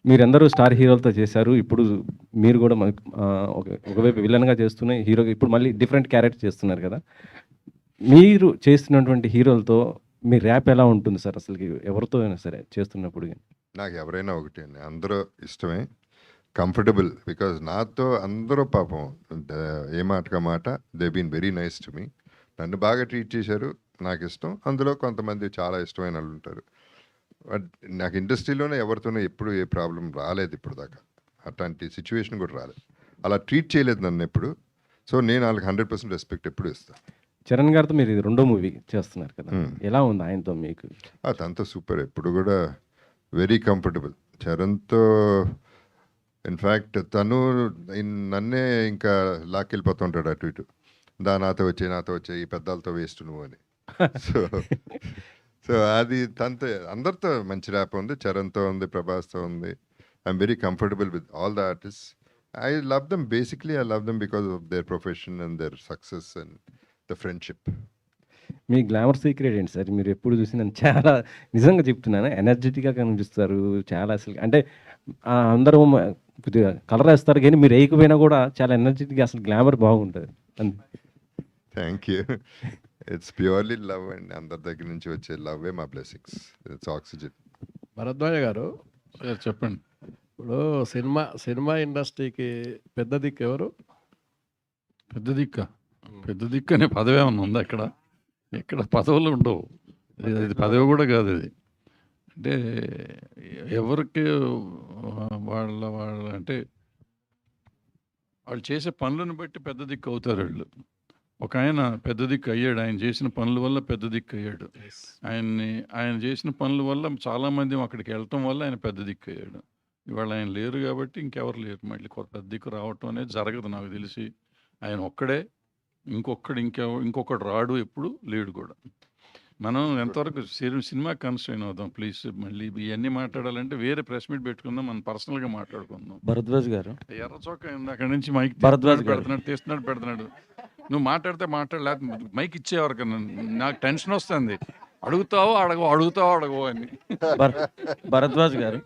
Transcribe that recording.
మీరందరూ స్టార్ హీరోలతో చేశారు. ఇప్పుడు మీరు గూడా ఒకవైపు విలన్‌గా చేస్తూనే హీరోగా ఇప్పుడు మళ్ళీ డిఫరెంట్ క్యారెక్టర్ చేస్తున్నారు కదా! మీరు చేస్తున్నటువంటి హీరోలతో మీ ర్యాప్ ఎలా ఉంటుంది సార్ అసలకి? ఎవరితో అయినా సరే చేస్తున్నప్పుడు గాని? నాకు ఎవరైనా ఒకటే అండి. అందరూ ఇష్టమే. కంఫర్టబుల్ బికాజ్ నాతో అందరూ పాపం ఏ మాటకా మాట they been very nice to me. నన్ను బాగా ట్రీట్ చేశారు. నాకు ఇష్టం. అందులో కొంతమంది చాలా ఇష్టమైన వాళ్ళు ఉంటారు. బట్ నాకు ఇండస్ట్రీలోనే ఎవరితోనూ ఎప్పుడు ఏ ప్రాబ్లం రాలేదు ఇప్పుడు దాకా. అట్లాంటి సిచ్యువేషన్ కూడా రాలేదు. అలా ట్రీట్ చేయలేదు నన్ను ఎప్పుడు. సో నేను వాళ్ళకి 100% రెస్పెక్ట్ ఎప్పుడు ఇస్తాను. చరణ్ గారితో మీరు ఇది రెండో మూవీ చేస్తున్నారు కదా! హ్మ్. ఎలా ఉంది ఆయనతో మీకు? అదంతా సూపర్. ఎప్పుడు కూడా వెరీ కంఫర్టబుల్. చరణ్‌తో ఇన్‌ఫాక్ట్ తను నన్నే ఇంకా లాక్కెళ్ళిపోతుంటాడు అటు ఇటు. నాతో వచ్చేయి ఈ పెద్దాలతో వేస్ట్ నువ్వు అని. సో సో అది తనతో అందరితో మంచి ర్యాప్ ఉంది. చరణ్‌తో ఉంది, ప్రభాస్‌తో ఉంది. I'm very comfortable with all the artists. I love them basically I love them because of their profession and their success and the friendship. Me glamour secret ఏంటి సార్? మీరు ఎప్పుడు చూసినా చాలా నిజంగా చెప్తున్నాను ఎనర్జిటిక్‌గా కనిపిస్తారు. చాలా అసలు అంటే అందరూ కొద్దిగా కలరేస్తారు గానీ మీరు ఏయకపోయినా కూడా చాలా ఎనర్జిటిక్‌గా అసలు గ్లామర్ బాగుంటది. Thank you. It's purely love అండి. అందరి దగ్గర నుంచి వచ్చే లవ్వే మా బ్లెస్సింగ్స్. It's oxygen. భరద్వాజ గారు చెప్పండి. ఇప్పుడు సినిమా ఇండస్ట్రీకి పెద్ద దిక్కు ఎవరు? పెద్ద దిక్కు అనే పదవి ఏమన్నా ఉందా ఇక్కడ? ఇక్కడ పదవులు ఉండవు. ఇది పదవి కూడా కాదు ఇది. అంటే ఎవరికి వాళ్ళ అంటే వాళ్ళు చేసే పనులను బట్టి పెద్ద దిక్కు అవుతారు వాళ్ళు. ఒక ఆయన పెద్ద దిక్కు అయ్యాడు. ఆయన చేసిన పనుల వల్ల పెద్ద దిక్కు అయ్యాడు. ఆయన చేసిన పనుల వల్ల చాలామంది అక్కడికి వెళ్ళటం వల్ల ఆయన పెద్ద దిక్కు అయ్యాడు. ఇవాళ ఆయన లేరు కాబట్టి ఇంకెవరు లేరు. మళ్ళీ పెద్ద దిక్కు రావటం అనేది జరగదు నాకు తెలిసి. ఆయన ఒక్కడే. ఇంకొకడు రాడు, ఎప్పుడు లేడు కూడా. మనం ఎంతవరకు సినిమా కన్స్ట్రైన్ అవుదాం ప్లీజ్. మళ్ళీ ఇవన్నీ మాట్లాడాలంటే వేరే ప్రెస్ మీట్ పెట్టుకుందాం, మనం పర్సనల్గా మాట్లాడుకుందాం. భరద్వాజ్ గారు ఎర్ర చొక్క అక్కడి నుంచి మైక్ భరద్వాజ్ గారు. పెడుతున్నాడు. నువ్వు మాట్లాడితే లేకపోతే మైక్ ఇచ్చేవారు. నాకు టెన్షన్ వస్తుంది. అడుగుతావో అడగవు అని. భరద్వాజ్ గారు